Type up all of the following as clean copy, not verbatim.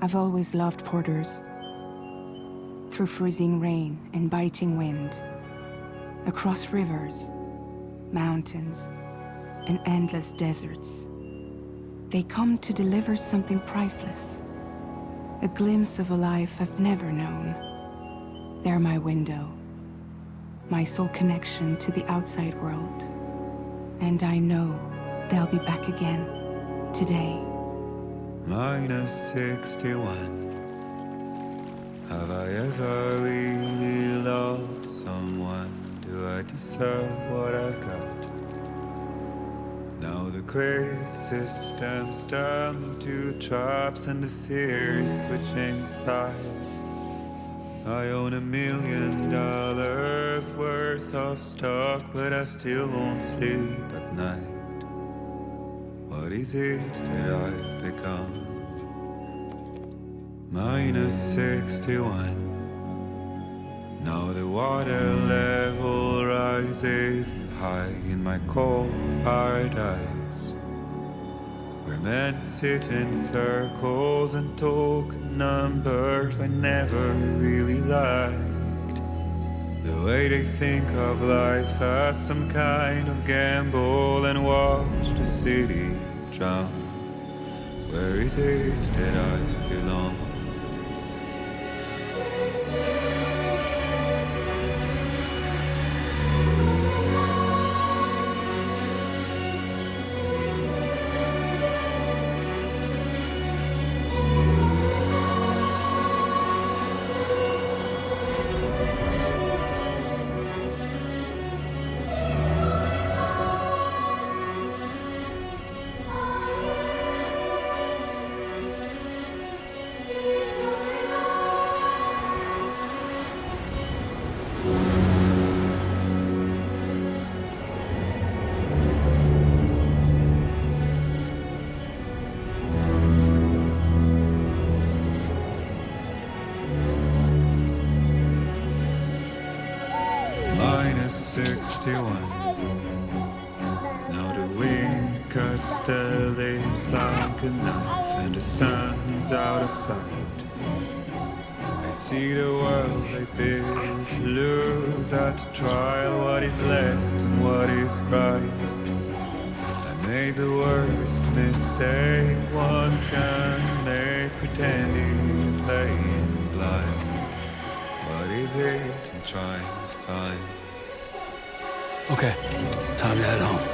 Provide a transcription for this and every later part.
I've always loved porters. Through freezing rain and biting wind, across rivers, mountains, and endless deserts, they come to deliver something priceless, a glimpse of a life I've never known. They're my window, my sole connection to the outside world. And I know they'll be back again, today. -61. Have I ever really loved someone? Do I deserve what I've got? Now the great system's turned into traps and the fear is switching sides. I own $1 million worth of stock, but I still won't sleep at night. What is it that I've become? -61. Now the water level rises high in my cold paradise, where men sit in circles and talk numbers I never really liked. The way they think of life as some kind of gamble and watch the city drown. Where is it that I belong? -61. Now the wind cuts the leaves like a knife and the sun is out of sight. I see the world they build to lose at the trial, what is left and what is right. I made the worst mistake one can make, pretending and playing blind. What is it I'm trying to find? Okay, time to head home.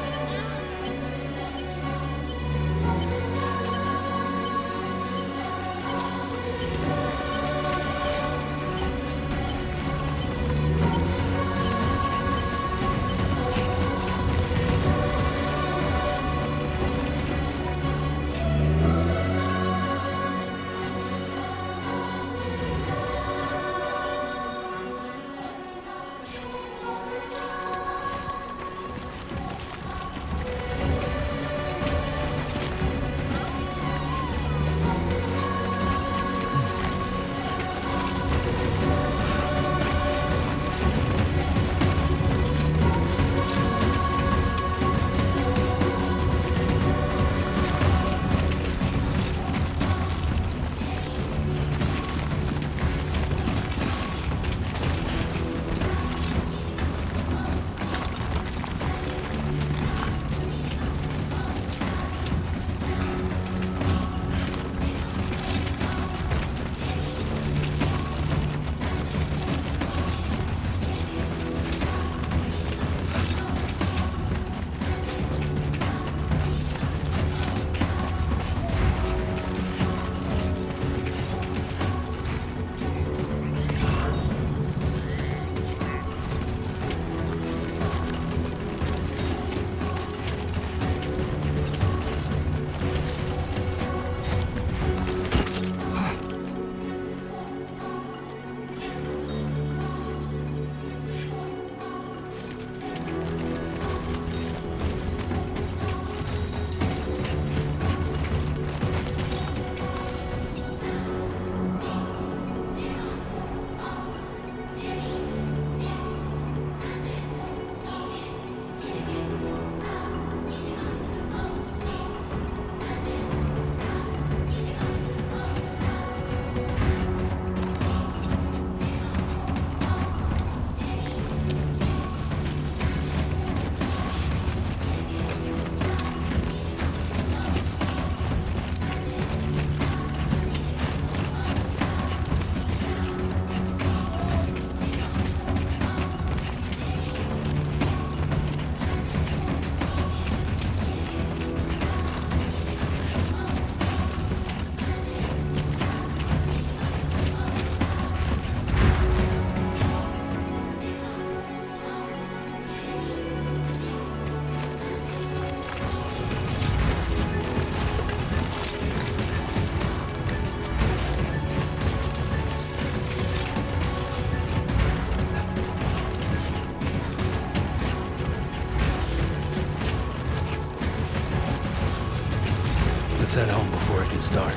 Let's head home before it gets dark.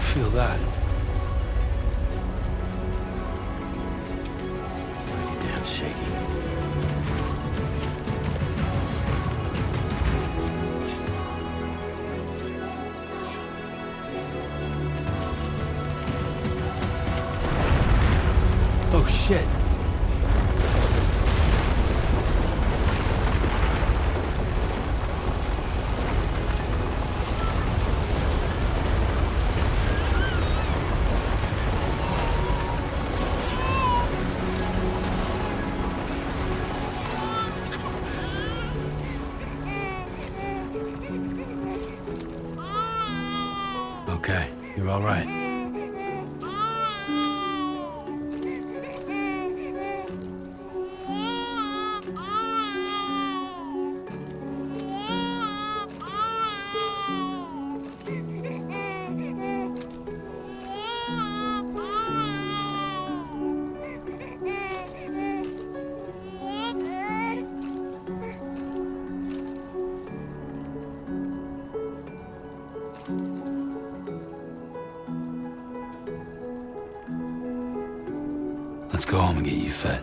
Feel that. Pretty damn shaky. Oh shit. Okay, you're all right. Let's go home and get you fed.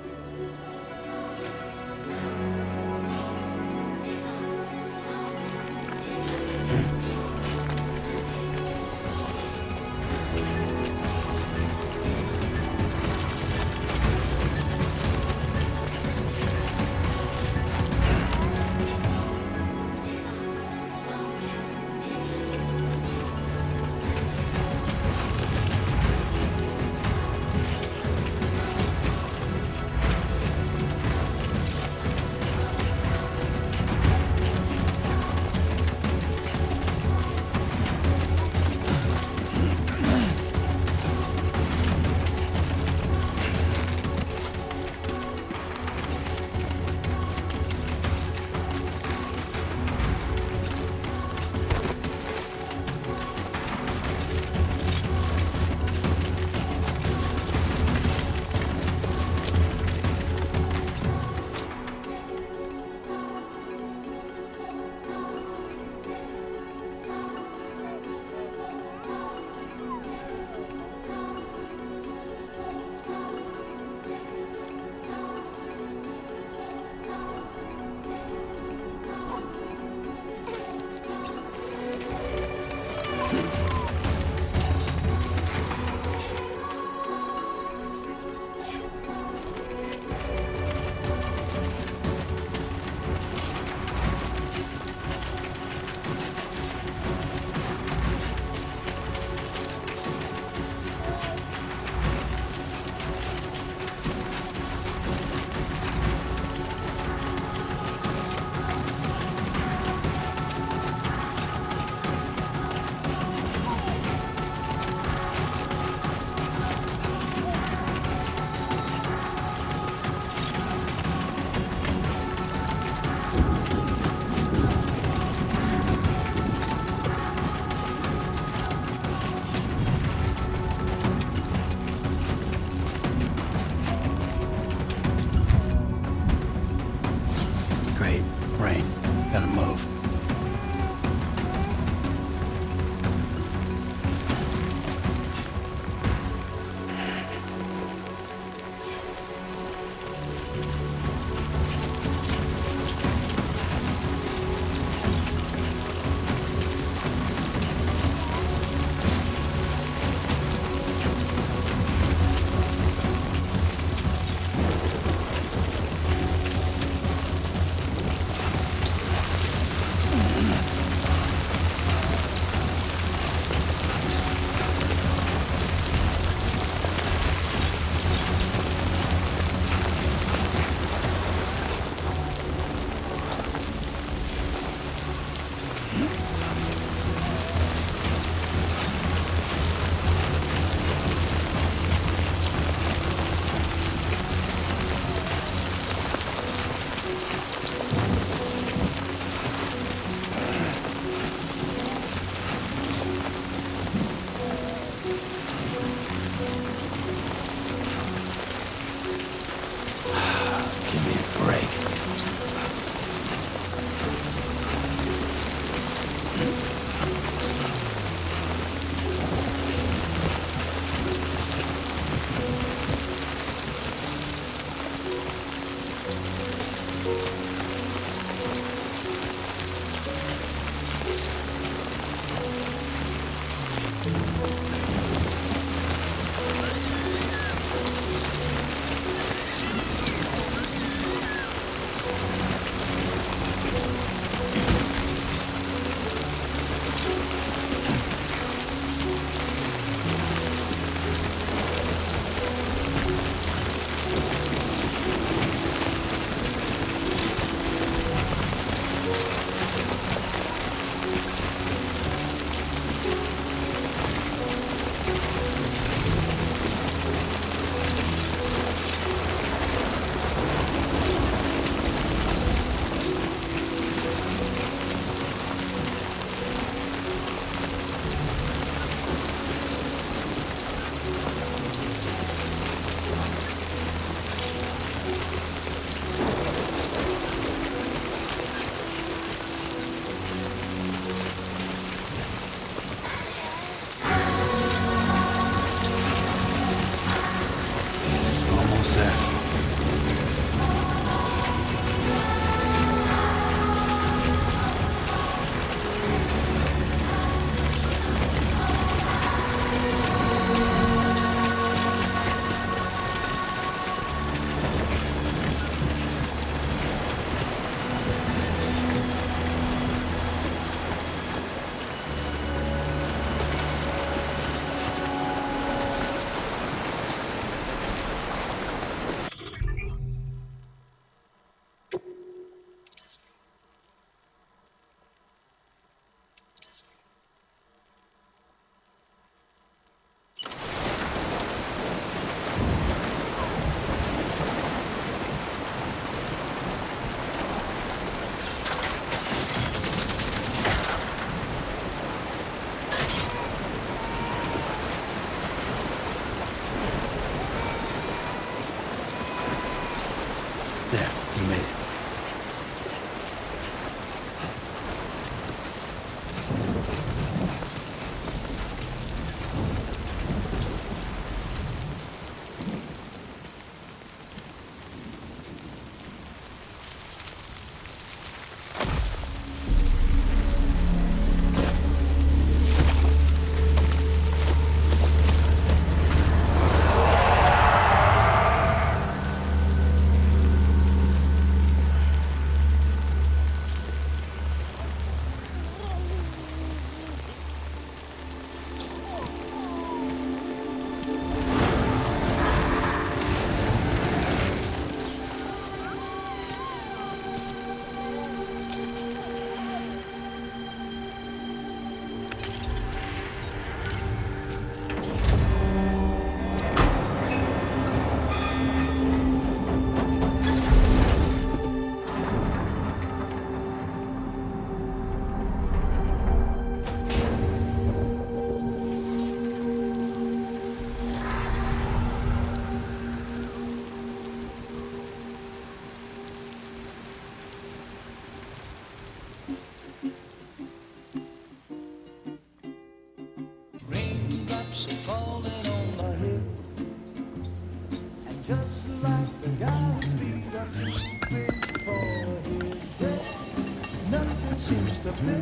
Hey.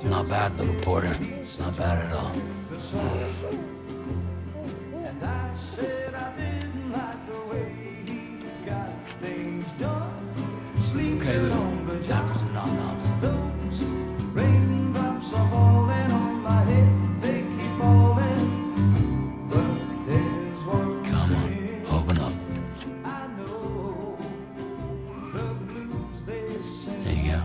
Not bad, little Porter. Not bad at all. Okay, Lou. Time for some nom-noms. Come on, open up. There you go.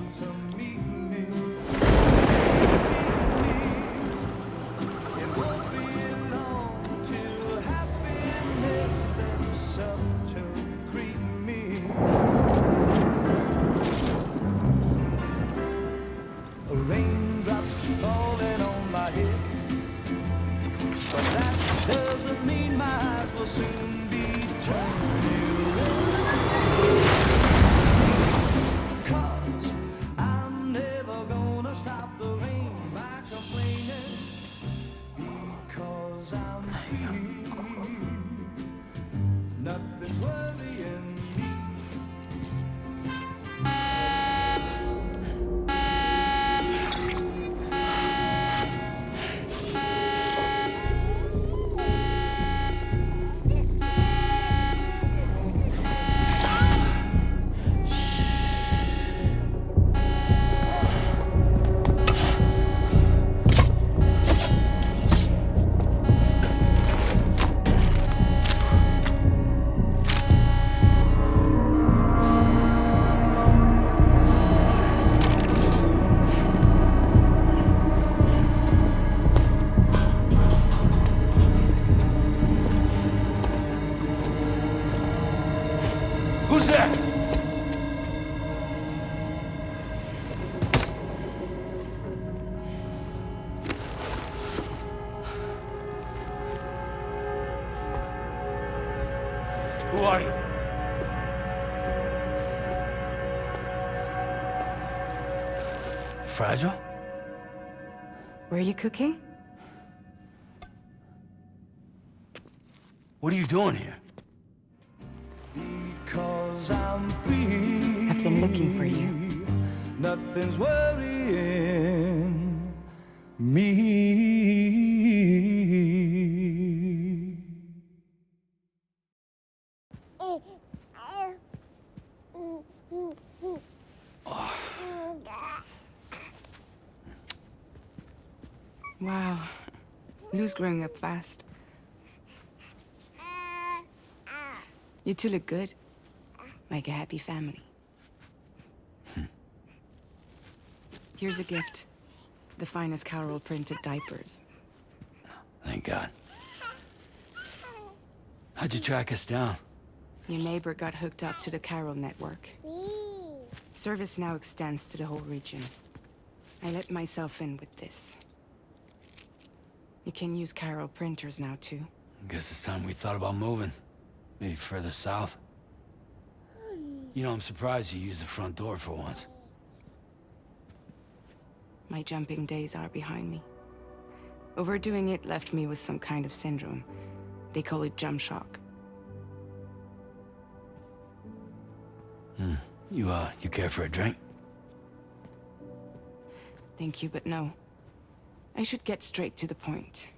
Who's there? Who are you? Fragile? Were you cooking? What are you doing here? Because I'm free. I've been looking for you. Nothing's worrying me. Wow. Lou's growing up fast. You two look good. Like a happy family. Here's a gift. The finest Carol printed diapers. Thank God. How'd you track us down? Your neighbor got hooked up to the Carol network. Service now extends to the whole region. I let myself in with this. You can use Carol printers now, too. Guess it's time we thought about moving. Maybe further south. You know, I'm surprised you used the front door for once. My jumping days are behind me. Overdoing it left me with some kind of syndrome. They call it jump shock. You care for a drink? Thank you, but no. I should get straight to the point.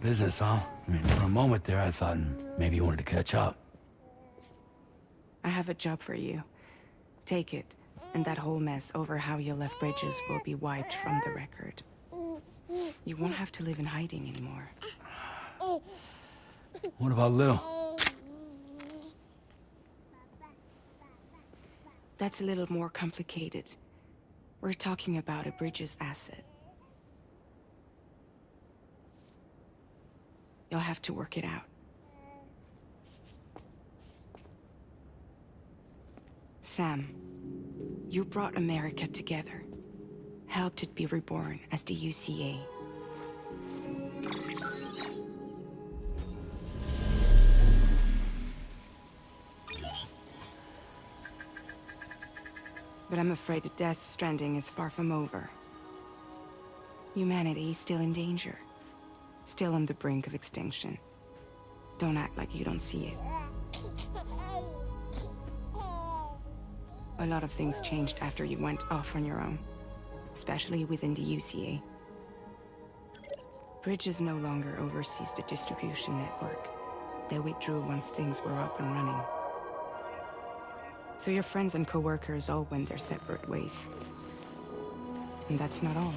Business, huh? I mean, for a moment there, I thought maybe you wanted to catch up. I have a job for you. Take it, and that whole mess over how you left Bridges will be wiped from the record. You won't have to live in hiding anymore. What about Lou? That's a little more complicated. We're talking about a Bridges asset. You'll have to work it out. Sam, you brought America together. Helped it be reborn as the UCA. But I'm afraid that Death Stranding is far from over. Humanity is still in danger. still on the brink of extinction. Don't act like you don't see it. A lot of things changed after you went off on your own, especially within the UCA. Bridges no longer oversees the distribution network. They withdrew once things were up and running. So your friends and co-workers all went their separate ways. And that's not all.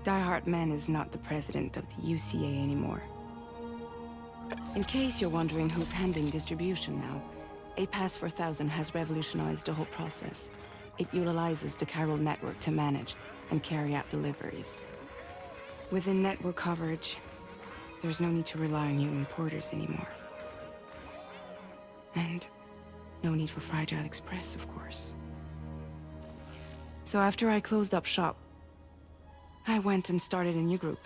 Die Hartman is not the president of the UCA anymore. In case you're wondering who's handling distribution now, A-Pass 4000 has revolutionized the whole process. It utilizes the chiral network to manage and carry out deliveries. Within network coverage, there's no need to rely on human porters anymore. And no need for Fragile Express, of course. So after I closed up shop, I went and started a new group.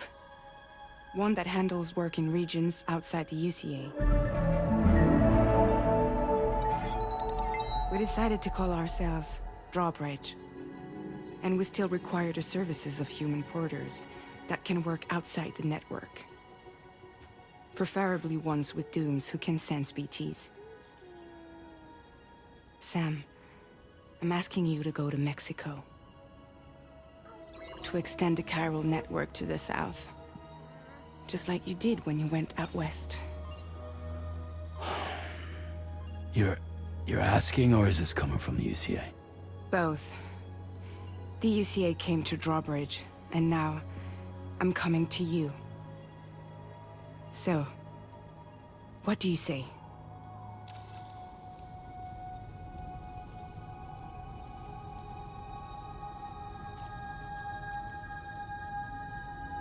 One that handles work in regions outside the UCA. We decided to call ourselves Drawbridge. And we still require the services of human porters that can work outside the network. Preferably ones with dooms who can sense BTs. Sam, I'm asking you to go to Mexico. To extend the chiral network to the south. Just like you did when you went out west. You're asking, or is this coming from the UCA? Both. The UCA came to Drawbridge, and now I'm coming to you. So, what do you say?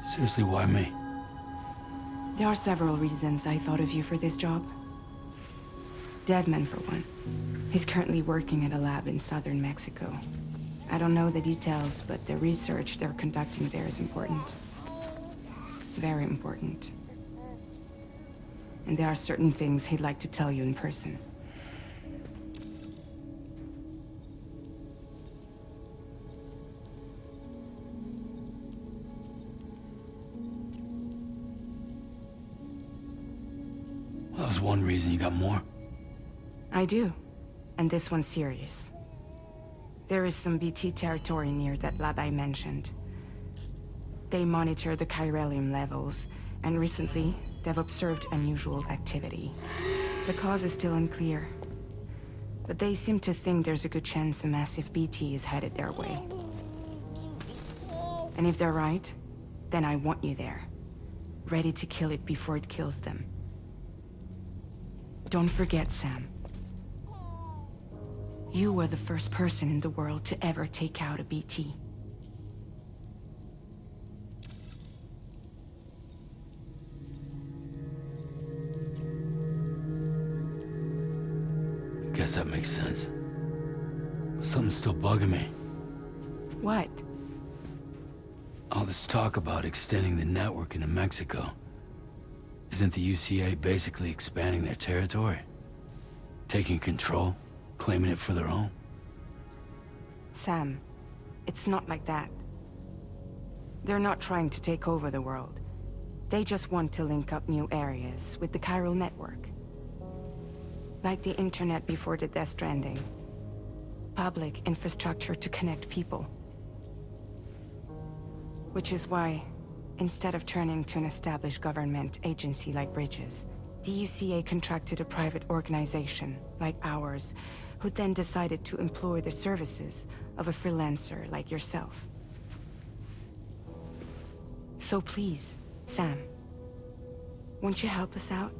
Seriously, why me? There are several reasons I thought of you for this job. Deadman, for one. He's currently working at a lab in southern Mexico. I don't know the details, but the research they're conducting there is important. Very important. And there are certain things he'd like to tell you in person. That was one reason. You got more? I do. And this one's serious. There is some BT territory near that lab I mentioned. They monitor the chiralium levels, and recently, they've observed unusual activity. The cause is still unclear, but they seem to think there's a good chance a massive BT is headed their way. And if they're right, then I want you there, ready to kill it before it kills them. Don't forget, Sam. You were the first person in the world to ever take out a BT. Guess that makes sense. But something's still bugging me. What? All this talk about extending the network into Mexico. Isn't the UCA basically expanding their territory? Taking control? Claiming it for their own? Sam, it's not like that. They're not trying to take over the world. They just want to link up new areas with the chiral network. Like the internet before the Death Stranding. Public infrastructure to connect people. Which is why, instead of turning to an established government agency like Bridges, the UCA contracted a private organization, like ours, who then decided to employ the services of a freelancer like yourself. So please, Sam, won't you help us out?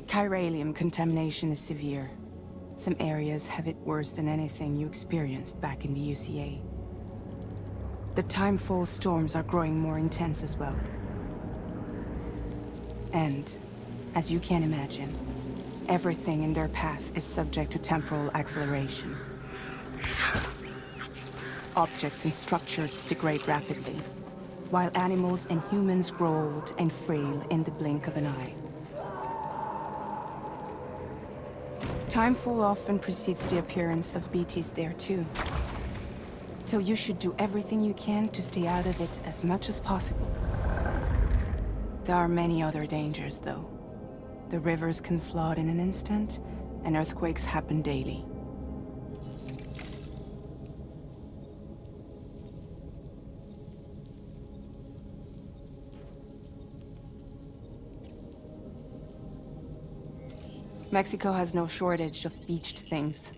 Chiralium contamination is severe. Some areas have it worse than anything you experienced back in the UCA. The timefall storms are growing more intense as well. And, as you can imagine, everything in their path is subject to temporal acceleration. Objects and structures degrade rapidly, while animals and humans grow old and frail in the blink of an eye. Timefall often precedes the appearance of BTs there too. So you should do everything you can to stay out of it as much as possible. There are many other dangers, though. The rivers can flood in an instant, and earthquakes happen daily. Mexico has no shortage of beached things.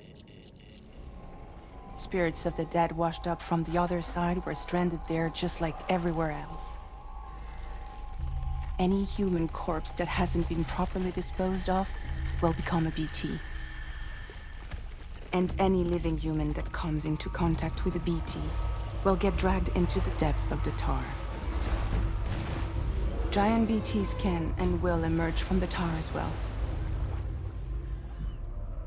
Spirits of the dead washed up from the other side were stranded there just like everywhere else. Any human corpse that hasn't been properly disposed of will become a BT. And any living human that comes into contact with a BT will get dragged into the depths of the tar. Giant BTs can and will emerge from the tar as well.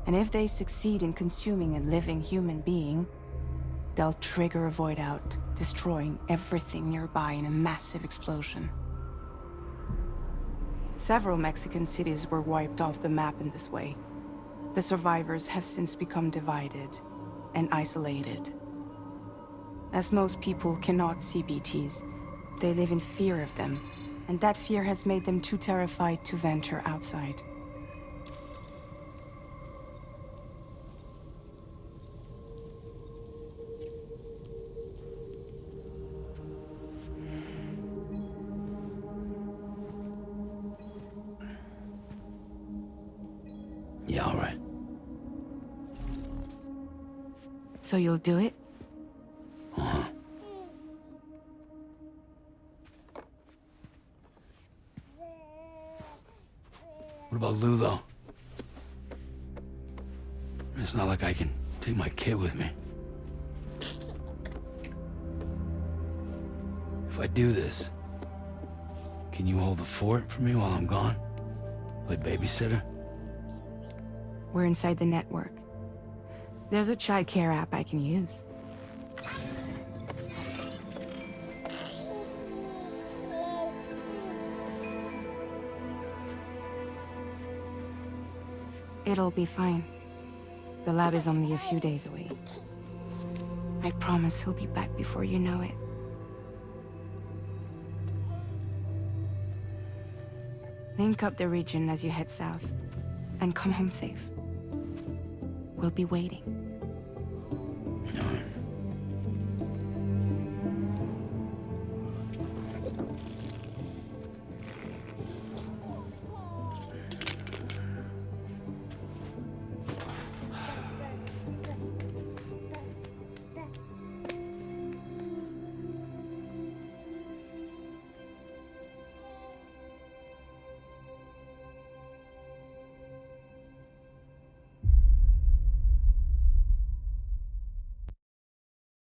And if they succeed in consuming a living human being, they'll trigger a void out, destroying everything nearby in a massive explosion. Several Mexican cities were wiped off the map in this way. The survivors have since become divided and isolated. As most people cannot see BTs, they live in fear of them, and that fear has made them too terrified to venture outside. Yeah, all right. So you'll do it? Uh-huh. What about Lou, though? It's not like I can take my kid with me. If I do this, can you hold the fort for me while I'm gone? Play babysitter? We're inside the network. There's a child care app I can use. It'll be fine. The lab is only a few days away. I promise he'll be back before you know it. Link up the region as you head south, and come home safe. We'll be waiting.